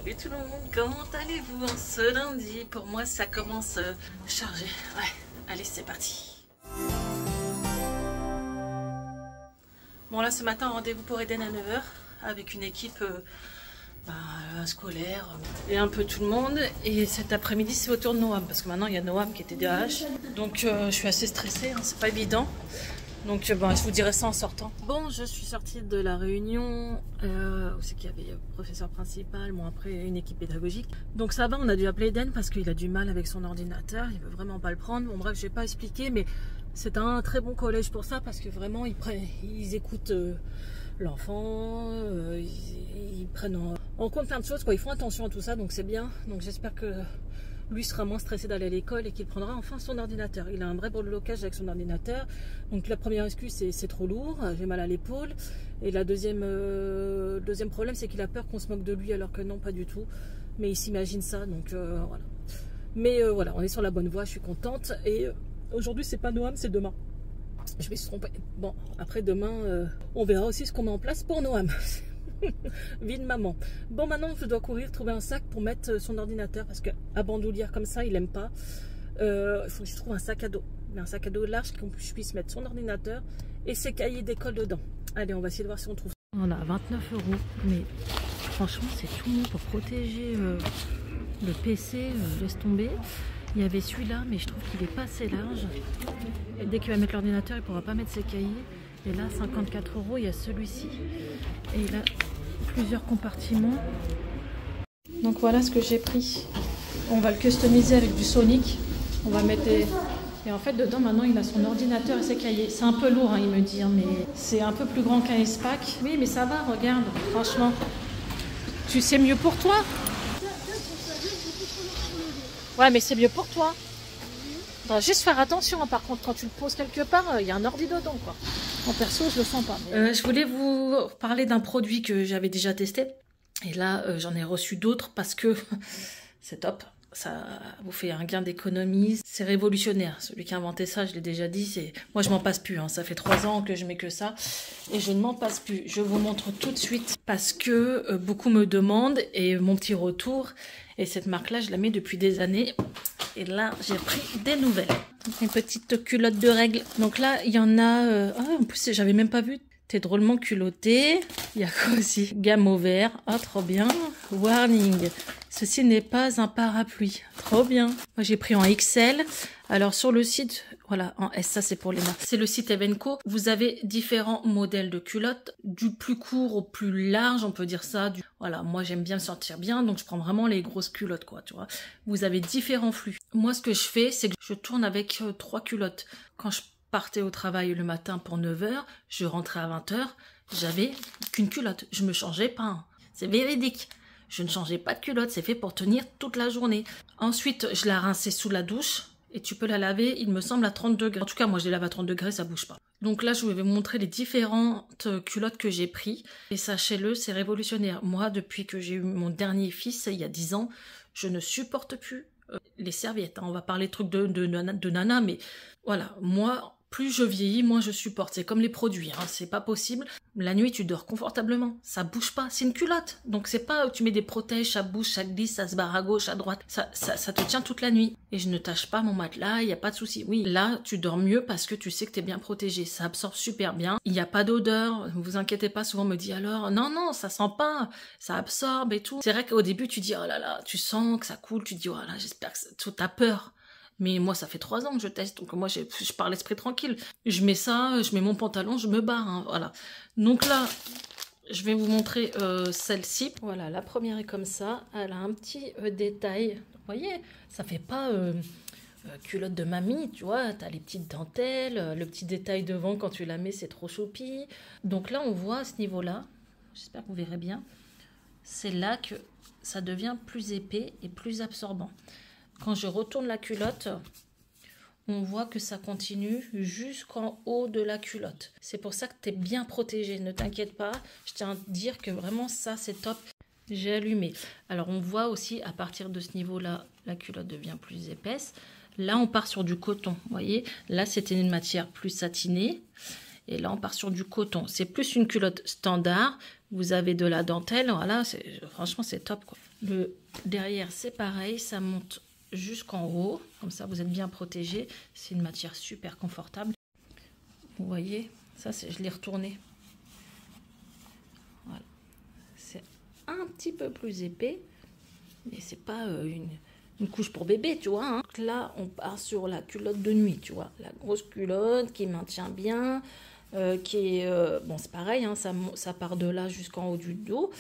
Salut tout le monde, comment allez-vous en ce lundi? Pour moi ça commence chargé. Ouais, allez c'est parti. Bon là ce matin rendez-vous pour Eden à 9 h avec une équipe scolaire et un peu tout le monde. Et cet après-midi c'est au tour de Noam parce que maintenant il y a Noam qui était DH. Donc je suis assez stressée, hein, c'est pas évident. Donc je vous dirai ça en sortant. Bon, je suis sortie de la réunion où c'est qu'il y avait le professeur principal, bon après une équipe pédagogique. Donc ça va, on a dû appeler Eden parce qu'il a du mal avec son ordinateur, il veut vraiment pas le prendre. Bon bref, je vais pas expliquer, mais c'est un très bon collège pour ça parce que vraiment ils écoutent l'enfant, ils prennent en compte plein de choses, quoi. Ils font attention à tout ça, donc c'est bien. Donc j'espère que lui sera moins stressé d'aller à l'école et qu'il prendra enfin son ordinateur. Il a un vrai blocage avec son ordinateur. Donc la première excuse c'est trop lourd, j'ai mal à l'épaule. Et la deuxième problème c'est qu'il a peur qu'on se moque de lui alors que non, pas du tout. Mais il s'imagine ça, donc voilà. Mais voilà, on est sur la bonne voie, je suis contente. Et aujourd'hui c'est pas Noam, c'est demain. Je vais se tromper. Bon, après demain, on verra aussi ce qu'on met en place pour Noam. Vie de maman. Bon, maintenant je dois courir trouver un sac pour mettre son ordinateur parce que à bandoulière comme ça il aime pas. Il faut que je trouve un sac à dos, mais un sac à dos large qu'on puisse mettre son ordinateur et ses cahiers d'école dedans. Allez, on va essayer de voir si on trouve. On a 29 €, mais franchement c'est tout pour protéger le PC. Laisse tomber. Il y avait celui-là, mais je trouve qu'il est pas assez large. Et dès qu'il va mettre l'ordinateur, il pourra pas mettre ses cahiers. Et là, 54 €, il y a celui-ci. Et là, plusieurs compartiments. Donc voilà ce que j'ai pris. On va le customiser avec du Sonic. On va mettre des... Et en fait, dedans, maintenant, il a son ordinateur et ses cahiers. C'est un peu lourd, hein, il me dit, hein, mais c'est un peu plus grand qu'un S-Pack. Oui, mais ça va, regarde, franchement. Tu sais mieux pour toi. Ouais, mais c'est mieux pour toi. Faudra juste faire attention, par contre, quand tu le poses quelque part, il y a un ordi dedans, quoi. En perso, je le sens pas. Mais... je voulais vous parler d'un produit que j'avais déjà testé. Et là, j'en ai reçu d'autres parce que c'est top. Ça vous fait un gain d'économie. C'est révolutionnaire. Celui qui a inventé ça, je l'ai déjà dit. Moi, je m'en passe plus. Hein. Ça fait 3 ans que je mets que ça. Et je ne m'en passe plus. Je vous montre tout de suite parce que beaucoup me demandent. Et mon petit retour. Et cette marque-là, je la mets depuis des années. Et là, j'ai pris des nouvelles. Une petite culotte de règles. Donc là, il y en a... en plus, j'avais même pas vu. T'es drôlement culotté. Il y a quoi aussi? Gamme au vert. Ah, trop bien. Warning. Ceci n'est pas un parapluie. Trop bien. Moi, j'ai pris en XL. Alors, sur le site, voilà, en S, ça, c'est pour les marques. C'est le site Evenco. Vous avez différents modèles de culottes. Du plus court au plus large, on peut dire ça. Voilà, moi, j'aime bien me sentir bien. Donc, je prends vraiment les grosses culottes, quoi, tu vois. Vous avez différents flux. Moi, ce que je fais, c'est que je tourne avec 3 culottes. Quand je partais au travail le matin pour 9 h, je rentrais à 20 h, j'avais qu'une culotte. Je me changeais pas. Hein. C'est véridique. Je ne changeais pas de culotte, c'est fait pour tenir toute la journée. Ensuite, je la rinçais sous la douche et tu peux la laver, il me semble, à 30 degrés. En tout cas, moi, je les lave à 30 degrés, ça bouge pas. Donc là, je vais vous montrer les différentes culottes que j'ai pris. Et sachez-le, c'est révolutionnaire. Moi, depuis que j'ai eu mon dernier fils, il y a 10 ans, je ne supporte plus les serviettes. Hein. On va parler de trucs de nana, mais voilà, moi... Plus je vieillis, moins je supporte. C'est comme les produits, hein. C'est pas possible. La nuit, tu dors confortablement. Ça bouge pas. C'est une culotte. Donc c'est pas tu mets des protèges, ça bouge, ça glisse, ça se barre à gauche, à droite. Ça te tient toute la nuit. Et je ne tâche pas mon matelas, il n'y a pas de souci. Oui, là, tu dors mieux parce que tu sais que tu es bien protégé. Ça absorbe super bien. Il n'y a pas d'odeur. Ne vous inquiétez pas. Souvent on me dit alors, non, ça sent pas. Ça absorbe et tout. C'est vrai qu'au début, tu dis, oh là là, tu sens que ça coule. Tu dis, oh là, j'espère que t'as peur. Mais moi, ça fait 3 ans que je teste, donc moi, je pars l'esprit tranquille. Je mets ça, je mets mon pantalon, je me barre, hein, voilà. Donc là, je vais vous montrer celle-ci. Voilà, la première est comme ça. Elle a un petit détail. Vous voyez, ça fait pas culotte de mamie, tu vois. T'as les petites dentelles, le petit détail devant, quand tu la mets, c'est trop choupi. Donc là, on voit à ce niveau-là, j'espère que vous verrez bien, c'est là que ça devient plus épais et plus absorbant. Quand je retourne la culotte, on voit que ça continue jusqu'en haut de la culotte. C'est pour ça que tu es bien protégé. Ne t'inquiète pas, je tiens à te dire que vraiment ça c'est top. J'ai allumé. Alors on voit aussi à partir de ce niveau-là, la culotte devient plus épaisse. Là on part sur du coton, vous voyez. Là c'était une matière plus satinée. Et là on part sur du coton. C'est plus une culotte standard. Vous avez de la dentelle, voilà. Franchement c'est top quoi. Le derrière, c'est pareil, ça monte jusqu'en haut. Comme ça, vous êtes bien protégé. C'est une matière super confortable. Vous voyez, ça, je l'ai retourné. Voilà. C'est un petit peu plus épais, mais c'est pas une couche pour bébé, tu vois. Hein. Là, on part sur la culotte de nuit, tu vois. La grosse culotte qui maintient bien. Qui est bon, c'est pareil, hein, ça part de là jusqu'en haut du dos,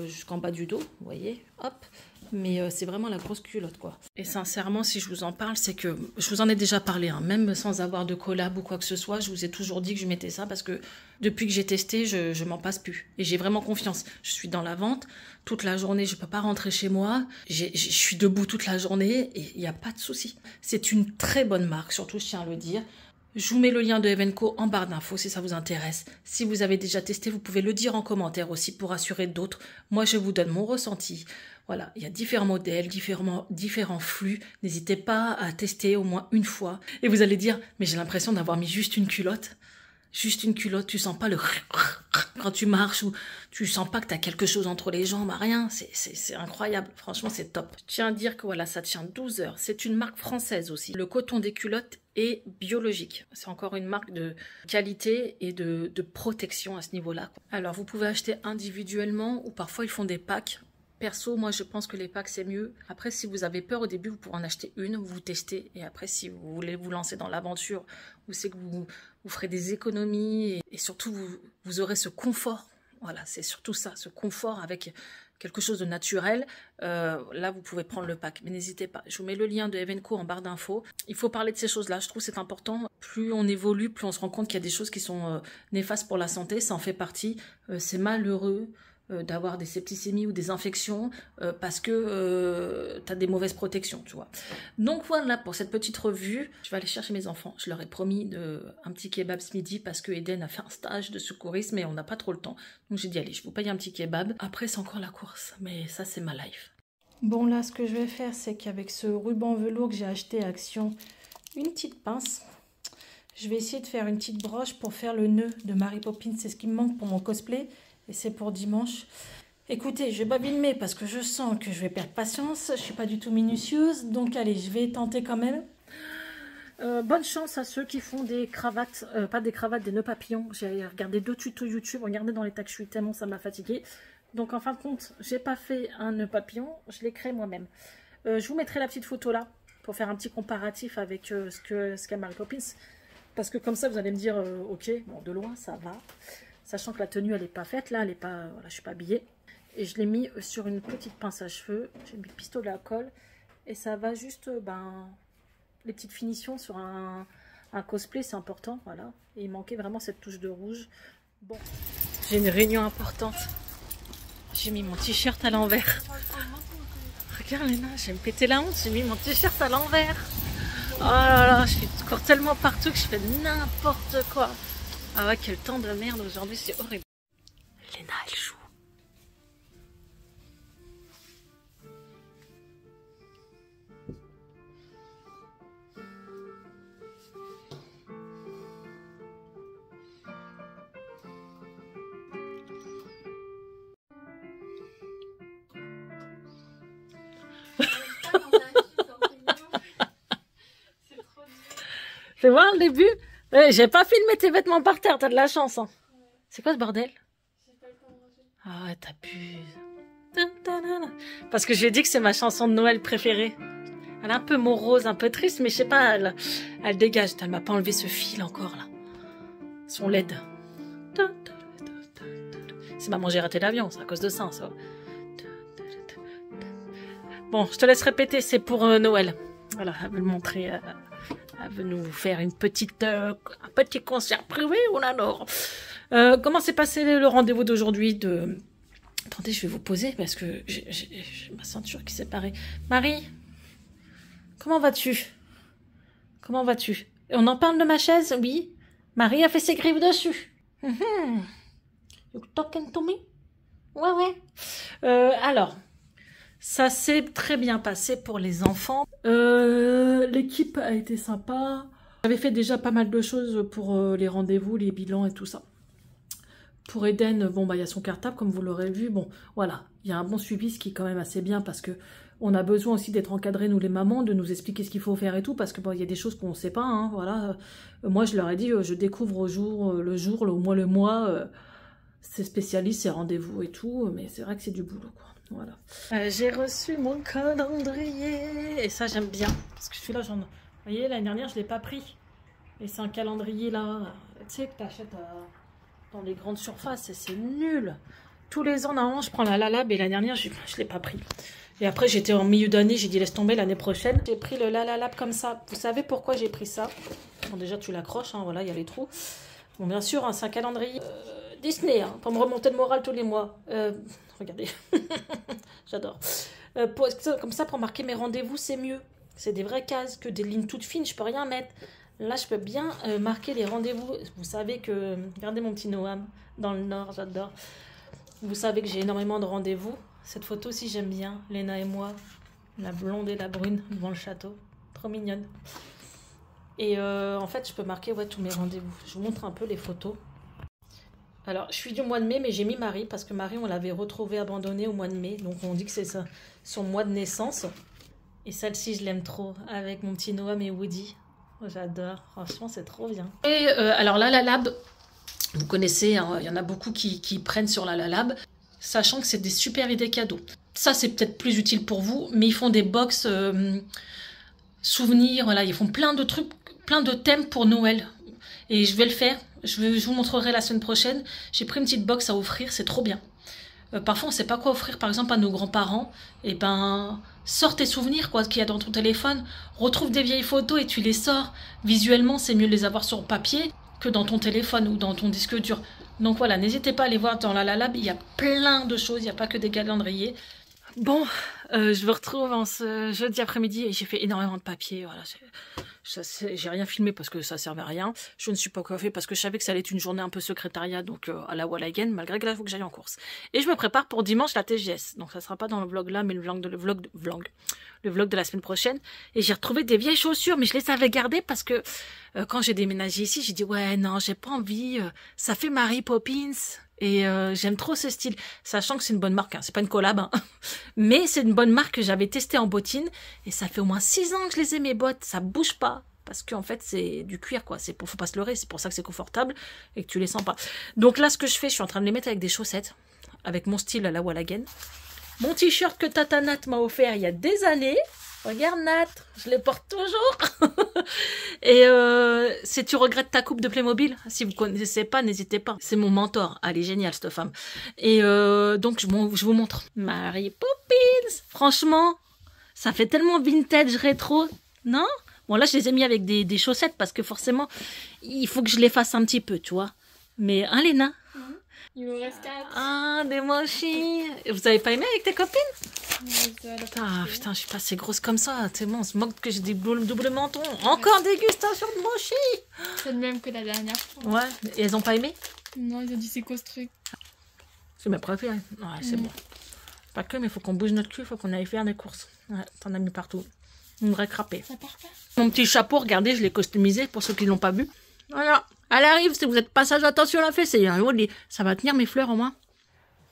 jusqu'en bas du dos, vous voyez, hop, mais c'est vraiment la grosse culotte, quoi. Et sincèrement, si je vous en parle, c'est que je vous en ai déjà parlé, hein, même sans avoir de collab ou quoi que ce soit, je vous ai toujours dit que je mettais ça parce que depuis que j'ai testé, je m'en passe plus et j'ai vraiment confiance. Je suis dans la vente toute la journée, je peux pas rentrer chez moi, je suis debout toute la journée et il n'y a pas de souci. C'est une très bonne marque, surtout je tiens à le dire. Je vous mets le lien de Evenco en barre d'infos si ça vous intéresse. Si vous avez déjà testé, vous pouvez le dire en commentaire aussi pour rassurer d'autres. Moi, je vous donne mon ressenti. Voilà, il y a différents modèles, différents flux. N'hésitez pas à tester au moins une fois. Et vous allez dire, mais j'ai l'impression d'avoir mis juste une culotte. Juste une culotte, tu sens pas le quand tu marches ou tu sens pas que tu as quelque chose entre les jambes, rien, c'est incroyable, franchement c'est top. Je tiens à dire que voilà, ça tient 12 heures, c'est une marque française aussi. Le coton des culottes est biologique, c'est encore une marque de qualité et de protection à ce niveau-là. Alors vous pouvez acheter individuellement ou parfois ils font des packs. Perso, moi je pense que les packs c'est mieux. Après, si vous avez peur au début, vous pourrez en acheter une, vous testez. Et après, si vous voulez vous lancer dans l'aventure, vous savez que vous ferez des économies et surtout vous aurez ce confort. Voilà, c'est surtout ça, ce confort avec quelque chose de naturel. Là, vous pouvez prendre le pack. Mais n'hésitez pas, je vous mets le lien de Evenco en barre d'infos. Il faut parler de ces choses-là, je trouve que c'est important. Plus on évolue, plus on se rend compte qu'il y a des choses qui sont néfastes pour la santé. Ça en fait partie. C'est malheureux d'avoir des septicémies ou des infections parce que tu as des mauvaises protections, tu vois. Donc voilà pour cette petite revue. Je vais aller chercher mes enfants. Je leur ai promis un petit kebab ce midi parce que Eden a fait un stage de secourisme et on n'a pas trop le temps. Donc j'ai dit allez, je vous paye un petit kebab. Après c'est encore la course, mais ça c'est ma life. Bon là ce que je vais faire c'est qu'avec ce ruban velours que j'ai acheté à Action, une petite pince. Je vais essayer de faire une petite broche pour faire le nœud de Mary Poppins. C'est ce qui me manque pour mon cosplay. Et c'est pour dimanche. Écoutez, je vais pas filmer parce que je sens que je vais perdre patience. Je suis pas du tout minutieuse. Donc allez, je vais tenter quand même. Bonne chance à ceux qui font des cravates. Pas des cravates, des nœuds papillons. J'ai regardé 2 tutos YouTube. Regardez dans les tags, je suis tellement ça m'a fatiguée. Donc en fin de compte, j'ai pas fait un nœud papillon. Je l'ai créé moi-même. Je vous mettrai la petite photo là pour faire un petit comparatif avec ce qu'a Mary Poppins. Parce que comme ça, vous allez me dire, ok, bon, de loin, ça va. Sachant que la tenue, elle n'est pas faite, là, elle est pas, voilà, je suis pas habillée. Et je l'ai mis sur une petite pince à cheveux. J'ai mis le pistolet à colle. Et ça va juste, les petites finitions sur un cosplay, c'est important, voilà. Et il manquait vraiment cette touche de rouge. Bon, j'ai une réunion importante. J'ai mis mon t-shirt à l'envers. Regarde, Léna, je vais me péter la honte. J'ai mis mon t-shirt à l'envers. Oh là là, je cours tellement partout que je fais n'importe quoi. Ah ouais, quel temps de merde aujourd'hui, c'est horrible. Léna, elle joue. Fais voir le début. J'ai pas filmé tes vêtements par terre, t'as de la chance. Hein. Ouais. C'est quoi ce bordel? Ah ouais, t'abuses. Parce que j'ai dit que c'est ma chanson de Noël préférée. Elle est un peu morose, un peu triste, mais je sais pas, elle dégage. Elle m'a pas enlevé ce fil encore là. Son LED. C'est maman, j'ai raté l'avion, c'est à cause de ça. Bon, je te laisse répéter, c'est pour Noël. Voilà, elle veut le montrer. Elle veut nous faire un petit concert privé, on adore. Comment s'est passé le rendez-vous d'aujourd'hui Attendez, je vais vous poser parce que j'ai ma ceinture qui s'est parée. Marie, comment vas-tu? Comment vas-tu? On en parle de ma chaise? Oui. Marie a fait ses griffes dessus. You talking to me? Ouais. Alors, ça s'est très bien passé pour les enfants. L'équipe a été sympa. J'avais fait déjà pas mal de choses pour les rendez-vous, les bilans et tout ça. Pour Eden, bon, bah, il y a son cartable, comme vous l'aurez vu. Bon, voilà, il y a un bon suivi, ce qui est quand même assez bien, parce que on a besoin aussi d'être encadrés, nous les mamans, de nous expliquer ce qu'il faut faire et tout, parce que bon, il y a des choses qu'on ne sait pas, hein, voilà. Moi, je leur ai dit, je découvre au jour, le mois, c'est spécialiste, c'est rendez-vous et tout, mais c'est vrai que c'est du boulot, quoi. Voilà. J'ai reçu mon calendrier, et ça, j'aime bien, parce que celui-là, vous voyez, l'année dernière, je ne l'ai pas pris. Et c'est un calendrier, là, tu sais, que tu achètes dans les grandes surfaces, et c'est nul. Tous les ans, normalement, je prends la Lalab, et l'année dernière, je ne l'ai pas pris. Et après, j'étais en milieu d'année, j'ai dit laisse tomber l'année prochaine. J'ai pris le Lalab comme ça. Vous savez pourquoi j'ai pris ça? Bon, déjà, tu l'accroches, hein, voilà, il y a les trous. Bon, bien sûr, hein, c'est un calendrier Disney, hein, pour me remonter le moral tous les mois. Regardez, j'adore. Comme ça, pour marquer mes rendez-vous, c'est mieux. C'est des vraies cases, que des lignes toutes fines, je peux rien mettre. Là, je peux bien marquer les rendez-vous. Vous savez que... Regardez mon petit Noam, dans le Nord, j'adore. Vous savez que j'ai énormément de rendez-vous. Cette photo aussi, j'aime bien. Léna et moi, la blonde et la brune devant le château. Trop mignonne. Et en fait, je peux marquer tous mes rendez-vous. Je vous montre un peu les photos. Alors, je suis du mois de mai, mais j'ai mis Marie, parce que Marie, on l'avait retrouvée abandonnée au mois de mai. Donc, on dit que c'est son mois de naissance. Et celle-ci, je l'aime trop, avec mon petit Noam et Woody. Oh, j'adore. Franchement, c'est trop bien. Et alors, la Lalab, vous connaissez, hein, il y en a beaucoup qui prennent sur la Lalab, sachant que c'est des super idées cadeaux. Ça, c'est peut-être plus utile pour vous, mais ils font des box souvenirs, voilà, ils font plein de trucs, plein de thèmes pour Noël. Et je vais le faire, je vous montrerai la semaine prochaine. J'ai pris une petite box à offrir, c'est trop bien. Parfois, on ne sait pas quoi offrir, par exemple, à nos grands-parents. Et ben, sors tes souvenirs, quoi, qu'il y a dans ton téléphone. Retrouve des vieilles photos et tu les sors. Visuellement, c'est mieux de les avoir sur papier que dans ton téléphone ou dans ton disque dur. Donc voilà, n'hésitez pas à aller voir dans la Lalab, il y a plein de choses, il n'y a pas que des calendriers. Bon, je vous retrouve en ce jeudi après-midi et j'ai fait énormément de papier. Voilà, j'ai rien filmé parce que ça servait à rien. Je ne suis pas coiffée parce que je savais que ça allait être une journée un peu secrétariat, donc à la wall again, malgré que là, il faut que j'aille en course. Et je me prépare pour dimanche la TGS. Donc ça sera pas dans le vlog là, mais le vlog de la semaine prochaine. Et j'ai retrouvé des vieilles chaussures, mais je les avais gardées parce que quand j'ai déménagé ici, j'ai dit ouais non, j'ai pas envie. Ça fait Mary Poppins. Et j'aime trop ce style, sachant que c'est une bonne marque, hein. C'est pas une collab, hein. Mais c'est une bonne marque que j'avais testée en bottines, et ça fait au moins 6 ans que je les ai mes bottes, ça bouge pas, parce qu'en fait c'est du cuir quoi, faut pas se leurrer, c'est pour ça que c'est confortable, et que tu les sens pas. Donc là ce que je fais, je suis en train de les mettre avec des chaussettes, avec mon style à la wall again. Mon t-shirt que Tata Nat m'a offert il y a des années. Regarde Nat, je les porte toujours. Et si tu regrettes ta coupe de Playmobil, si vous connaissez pas, n'hésitez pas. C'est mon mentor. Elle est géniale cette femme. Et donc je vous montre Mary Poppins. Franchement, ça fait tellement vintage rétro, non? Bon là je les ai mis avec des chaussettes parce que forcément il faut que je les fasse un petit peu, tu vois. Mais hein Léna? Il me reste 4. Ah, des mochis. Vous avez pas aimé avec tes copines? Ah putain, je suis pas assez grosse comme ça. C'est bon, on se moque que j'ai des double menton. Encore dégustation de mochis. C'est le même que la dernière fois. Ouais, et elles ont pas aimé? Non, ils ont dit c'est costré. C'est ma préférée. Ouais, c'est bon. Pas que, mais il faut qu'on bouge notre cul, il faut qu'on aille faire des courses. Ouais, t'en as mis partout. Une vraie crapée. Ça part pas. Mon petit chapeau, regardez, je l'ai customisé pour ceux qui l'ont pas vu. Voilà. Elle arrive, si vous êtes passage attention à la fesse, ça va tenir mes fleurs au moins.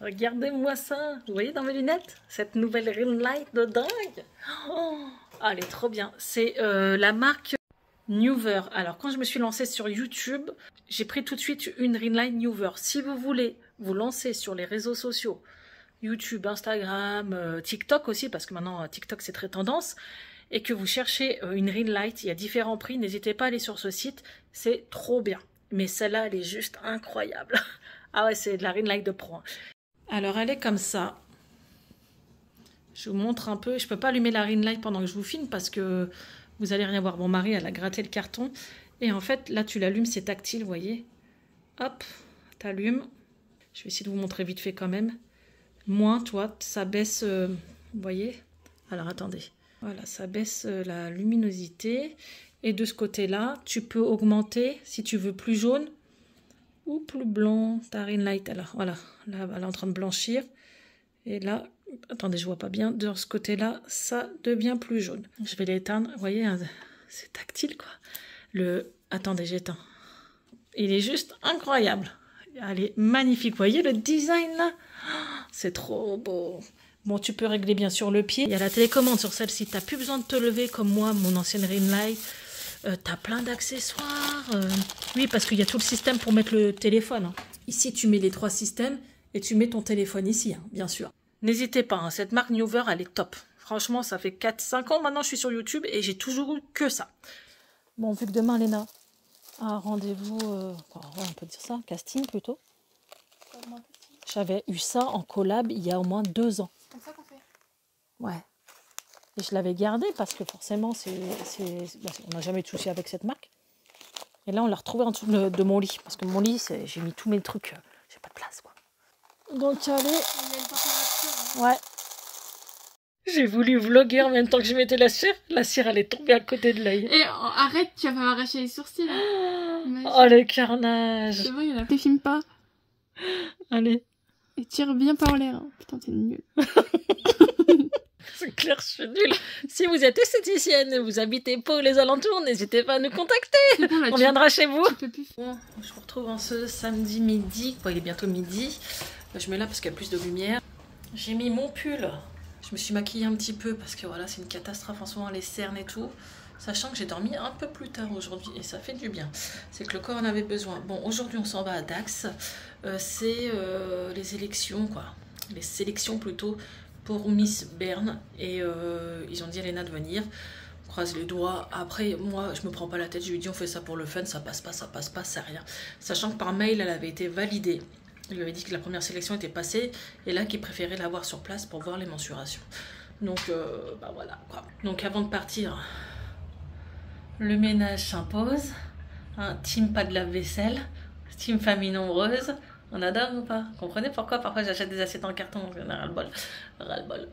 Regardez-moi ça. Vous voyez dans mes lunettes? Cette nouvelle ring light de dingue. Oh, elle est trop bien. C'est la marque Newer. Alors, quand je me suis lancée sur YouTube, j'ai pris tout de suite une ring light Newer. Si vous voulez vous lancer sur les réseaux sociaux, YouTube, Instagram, TikTok aussi, parce que maintenant TikTok c'est très tendance, et que vous cherchez une ring light, il y a différents prix, n'hésitez pas à aller sur ce site, c'est trop bien. Mais celle-là, elle est juste incroyable. Ah ouais, c'est de la ring light de pro. Alors, elle est comme ça. Je vous montre un peu. Je peux pas allumer la ring light pendant que je vous filme parce que vous allez rien voir. Bon, Marie, elle a gratté le carton. Et en fait, là, tu l'allumes, c'est tactile, vous voyez. Hop, t'allumes. Je vais essayer de vous montrer vite fait quand même. Moins, toi, ça baisse, vous voyez. Alors, attendez. Voilà, ça baisse la luminosité. Et de ce côté-là, tu peux augmenter, si tu veux, plus jaune ou plus blanc. Ta ring light, alors, voilà. Là, elle est en train de blanchir. Et là, attendez, je vois pas bien. De ce côté-là, ça devient plus jaune. Je vais l'éteindre. Vous voyez, c'est tactile, quoi. Attendez, j'éteins. Il est juste incroyable. Elle est magnifique. Vous voyez le design là? C'est trop beau. Bon, tu peux régler bien sûr le pied. Il y a la télécommande sur celle-ci. Tu n'as plus besoin de te lever comme moi, mon ancienne Ringlight. Tu as plein d'accessoires. Oui, parce qu'il y a tout le système pour mettre le téléphone. Hein. Ici, tu mets les 3 systèmes et tu mets ton téléphone ici, hein, bien sûr. N'hésitez pas, hein, cette marque Neover, elle est top. Franchement, ça fait 4-5 ans maintenant je suis sur YouTube et j'ai toujours eu que ça. Bon, vu que demain, Léna a rendez-vous, on peut dire ça, casting plutôt. J'avais eu ça en collab il y a au moins 2 ans. C'est comme ça qu'on fait. Ouais. Et je l'avais gardé parce que forcément, on n'a jamais eu de souci avec cette marque. Et là, on l'a retrouvé en dessous de mon lit. Parce que mon lit, j'ai mis tous mes trucs. J'ai pas de place, quoi. Donc, allez. Il y a une température. Hein. Ouais. J'ai voulu vlogger en même temps que je mettais la cire. La cire, elle est tombée à côté de l'œil. Et arrête, tu vas m'arracher les sourcils. Oh, le carnage. C'est vrai, il y en a. Tu filmes pas. Allez. Et tire bien pas en l'air. Hein. Putain, t'es nul. C'est clair, je suis nulle. Si vous êtes esthéticienne, vous habitez Pau les alentours, n'hésitez pas à nous contacter. Bon, là, on viendra chez vous. Bon, je vous retrouve en ce samedi midi. Bon, il est bientôt midi. Je mets là parce qu'il y a plus de lumière. J'ai mis mon pull. Je me suis maquillée un petit peu parce que voilà, c'est une catastrophe en ce moment, les cernes et tout. Sachant que j'ai dormi un peu plus tard aujourd'hui et ça fait du bien. C'est que le corps en avait besoin. Bon, aujourd'hui on s'en va à Dax. C'est les élections, quoi. Les sélections plutôt pour Miss Bern. Et ils ont dit à Léna de venir. On croise les doigts. Après, moi, je me prends pas la tête. Je lui ai dit on fait ça pour le fun. Ça passe pas, c'est rien. Sachant que par mail, elle avait été validée. Il lui avait dit que la première sélection était passée et là qu'il préférait l'avoir sur place pour voir les mensurations. Donc, bah voilà, quoi. Donc avant de partir, le ménage s'impose. Hein, team pas de lave-vaisselle, team famille nombreuse. On adore ou pas? Comprenez pourquoi parfois j'achète des assiettes en carton? On a ras-le-bol. Ras-le-bol.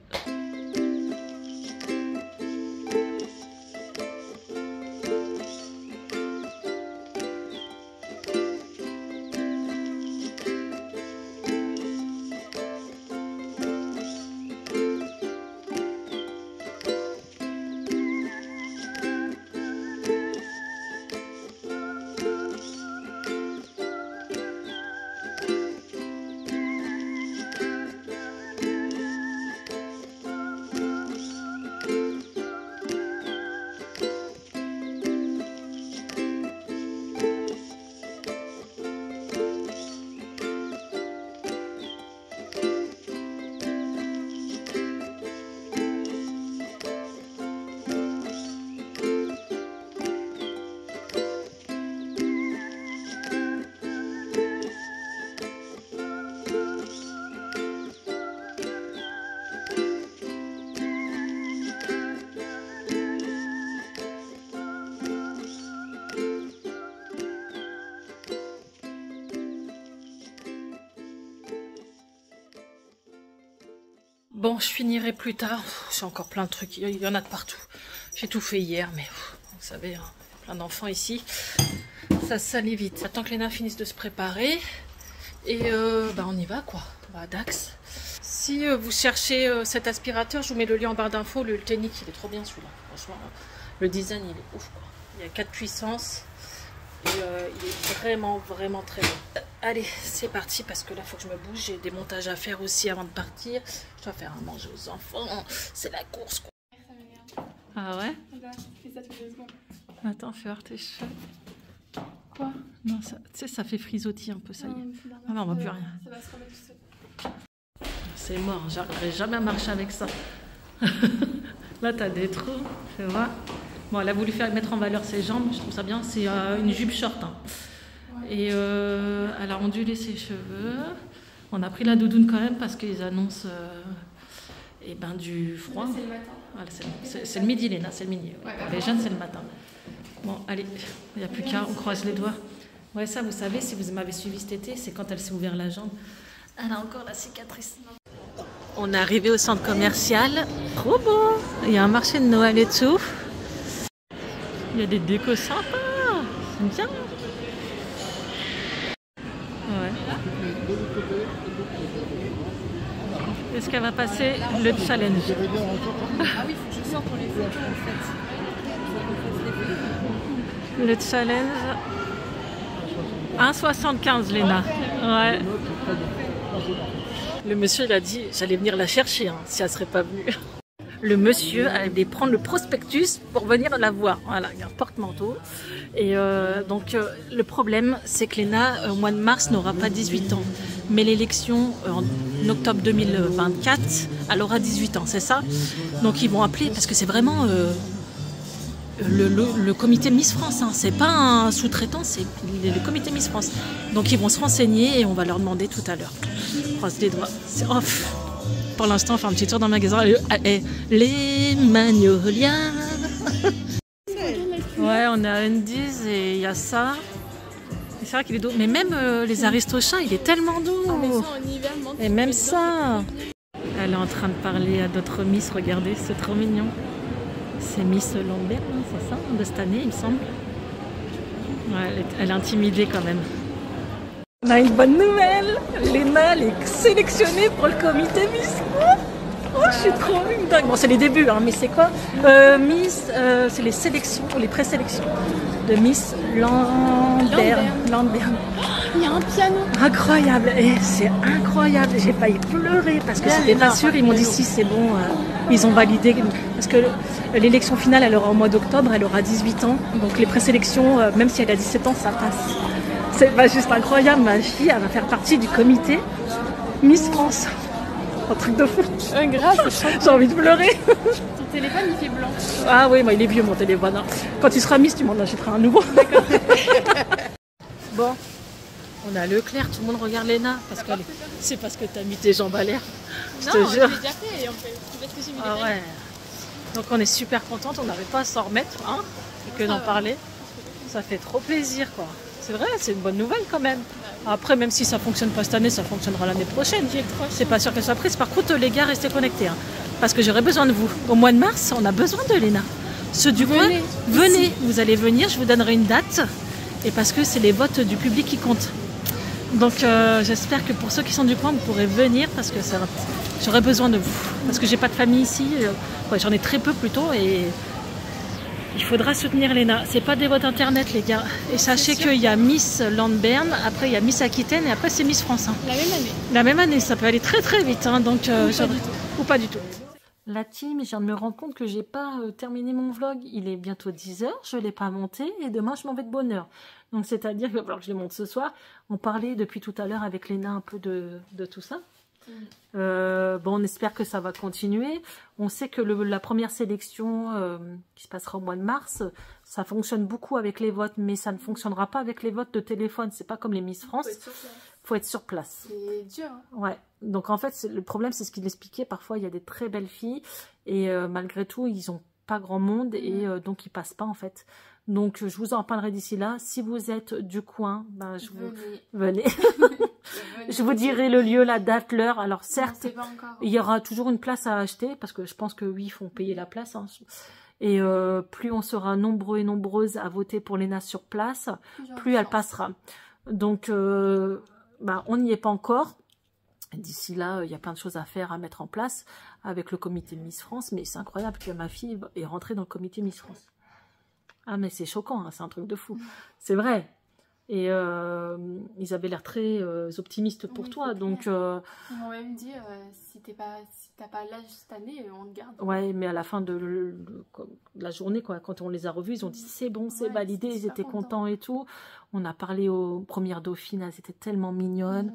Bon, je finirai plus tard. J'ai encore plein de trucs. Il y en a de partout. J'ai tout fait hier, mais vous savez, hein, plein d'enfants ici. Ça se salit vite. J'attends que Léna finisse de se préparer. Et bah on y va, quoi. On va à Dax. Si vous cherchez cet aspirateur, je vous mets le lien en barre d'infos. Le Ultenic, il est trop bien celui-là. Franchement, le design, il est ouf, quoi. Il y a 4 puissances. Et il est vraiment très bon. Allez, c'est parti parce que là, il faut que je me bouge. J'ai des montages à faire aussi avant de partir. Je dois faire à manger aux enfants. C'est la course, quoi. Ah ouais? Regarde, je fais ça toutes les secondes. Attends, fais voir tes cheveux. Quoi? Non, tu sais, ça fait frisottis un peu, ça y est. Ah non, on voit plus rien. Ça va se remettre tout seul. C'est mort, j'arriverai jamais à marcher avec ça. Là, t'as des trous, tu vois. Bon, elle a voulu mettre en valeur ses jambes, je trouve ça bien. C'est une jupe short. Hein. Ouais. Et elle a ondulé ses cheveux. On a pris la doudoune quand même parce qu'ils annoncent eh ben, du froid. C'est le matin. Voilà, c'est le midi, Léna, c'est le midi. Ouais, les jeunes, c'est le matin. Bon, allez, il n'y a plus qu'à, on croise les doigts. Ouais, ça, vous savez, si vous m'avez suivi cet été, c'est quand elle s'est ouvert la jambe. Elle a encore la cicatrice. On est arrivé au centre commercial. Trop beau! Il y a un marché de Noël et tout. Il y a des décos sympas. C'est bien. Ouais. Est-ce qu'elle va passer le challenge? Ah oui, il faut que je sorte pour les photos en fait. Le challenge. 1,75 Léna. Ouais. Le monsieur, il a dit, j'allais venir la chercher hein, si elle serait pas venue. Le monsieur allait prendre le prospectus pour venir la voir. Voilà, il y a un porte-manteau. Et donc, le problème, c'est que Léna, au mois de mars, n'aura pas 18 ans. Mais l'élection, en octobre 2024, elle aura 18 ans, c'est ça? Donc, ils vont appeler, parce que c'est vraiment le comité Miss France. Hein. C'est pas un sous-traitant, c'est le comité Miss France. Donc, ils vont se renseigner et on va leur demander tout à l'heure. Croise les doigts. C'est off. Pour l'instant, on fait un petit tour dans le magasin. Les Magnolias. Ouais, on est à Undies et il y a ça. C'est vrai qu'il est doux. Mais même les Aristochats, il est tellement doux. Ah, mais ça, en hiver, et même ça. Elle est en train de parler à d'autres Miss. Regardez, c'est trop mignon. C'est Miss Lambert, hein, c'est ça, de cette année, il me semble. Ouais, elle est intimidée quand même. On a une bonne nouvelle. Léna, elle est sélectionnée pour le comité Miss. Oh, je suis trop dingue. Bon, c'est les débuts, hein, mais c'est quoi Miss, c'est les sélections, les présélections de Miss Lambert. Il y a un piano. Incroyable. Et c'est incroyable. J'ai failli pleurer parce que c'était pas sûr. Ils m'ont dit si c'est bon. Ils ont validé. Parce que l'élection finale, elle aura au mois d'octobre. Elle aura 18 ans. Donc les présélections, même si elle a 17 ans, ça passe. C'est juste incroyable. Ma fille, elle va faire partie du comité Miss France. Un truc de fou. Grave. J'ai envie de pleurer. Ton téléphone, il fait blanc. Ah oui, moi il est vieux mon téléphone. Hein. Quand il sera Miss, tu m'en achèteras un nouveau. D'accord. Bon, on a Leclerc, tout le monde regarde Léna. C'est parce que t'as mis tes jambes à l'air. Je te jure. Je l'ai déjà fait en fait. C'est parce que j'ai mis Ah ouais. Donc on est super contente, on n'arrive pas à s'en remettre. Hein, et que d'en parler. Ça fait trop plaisir quoi. C'est vrai, c'est une bonne nouvelle quand même. Après, même si ça ne fonctionne pas cette année, ça fonctionnera l'année prochaine. C'est pas sûr qu'elle soit prise. Par contre, les gars, restez connectés. Hein, parce que j'aurai besoin de vous. Au mois de mars, on a besoin de Léna. Ceux du coin, venez. Vous allez venir, je vous donnerai une date. Et parce que c'est les votes du public qui comptent. Donc, j'espère que pour ceux qui sont du coin, vous pourrez venir parce que j'aurai besoin de vous. Parce que j'ai pas de famille ici. J'en ai très peu plutôt. Et il faudra soutenir Léna. C'est pas des votes internet, les gars. Et sachez qu'il y a Miss Landbern, après il y a Miss Aquitaine et après c'est Miss France. Hein. La même année. La même année, ça peut aller très très vite. Hein, donc, Ou pas du tout. La team, je viens de me rendre compte que j'ai pas terminé mon vlog. Il est bientôt 10 h, je l'ai pas monté et demain je m'en vais de bonne heure. Donc c'est-à-dire qu'il va falloir que je le monte ce soir. On parlait depuis tout à l'heure avec Léna un peu de tout ça. Bon, on espère que ça va continuer. On sait que la première sélection qui se passera au mois de mars, ça fonctionne beaucoup avec les votes, mais ça ne fonctionnera pas avec les votes de téléphone. C'est pas comme les Miss France. Faut être sur place. C'est dur. Hein. Ouais. Donc en fait, le problème, c'est ce qu'il expliquait. Parfois, il y a des très belles filles et malgré tout, ils ont pas grand monde et donc ils passent pas en fait. Donc je vous en parlerai d'ici là. Si vous êtes du coin, ben, venez. Je vous dirai le lieu, la date, l'heure. Alors certes, il y aura toujours une place à acheter parce que je pense que oui, ils font payer la place. Hein. Et plus on sera nombreux et nombreuses à voter pour Léna sur place, plus elle passera. Donc ben, on n'y est pas encore. D'ici là, il y a plein de choses à faire, à mettre en place avec le comité Miss France. Mais c'est incroyable que ma fille est rentrée dans le comité Miss France. Ah mais c'est choquant, hein, c'est un truc de fou. C'est vrai. Et ils avaient l'air très optimistes pour toi. Donc, ils m'ont même dit, si t'as pas l'âge cette année, on te garde. Ouais, mais à la fin de la journée, quoi, quand on les a revus, ils ont dit c'est bon, c'est validé, ils étaient contents et tout. On a parlé aux premières dauphines, elles étaient tellement mignonnes.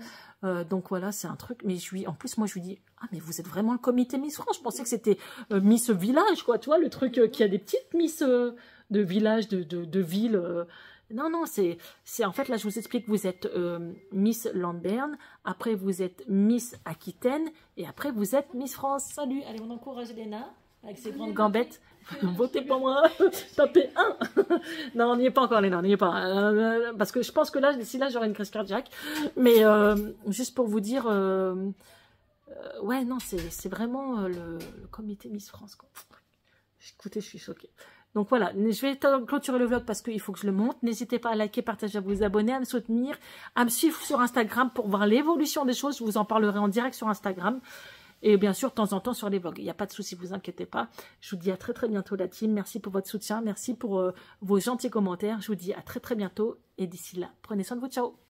Donc voilà, c'est un truc. Mais en plus, moi, je lui dis, ah mais vous êtes vraiment le comité Miss France. Je pensais que c'était Miss Village, quoi, tu vois, le truc qui a des petites Miss de village, de ville. Non, non, c'est en fait, là, je vous explique, vous êtes Miss Landbern, après, vous êtes Miss Aquitaine, et après, vous êtes Miss France. Salut, allez, on encourage Léna, avec ses grandes gambettes. Votez pour moi, tapez 1. Non, on n'y est pas encore, Léna, on n'y est pas. Parce que je pense que là, d'ici là, j'aurai une crise cardiaque. Mais juste pour vous dire, ouais, non, c'est vraiment le comité Miss France, quoi. Écoutez, je suis choquée. Donc voilà, je vais clôturer le vlog parce qu'il faut que je le monte. N'hésitez pas à liker, partager, à vous abonner, à me soutenir, à me suivre sur Instagram pour voir l'évolution des choses. Je vous en parlerai en direct sur Instagram. Et bien sûr, de temps en temps sur les vlogs. Il n'y a pas de souci, vous inquiétez pas. Je vous dis à très très bientôt la team. Merci pour votre soutien. Merci pour vos gentils commentaires. Je vous dis à très très bientôt. Et d'ici là, prenez soin de vous. Ciao.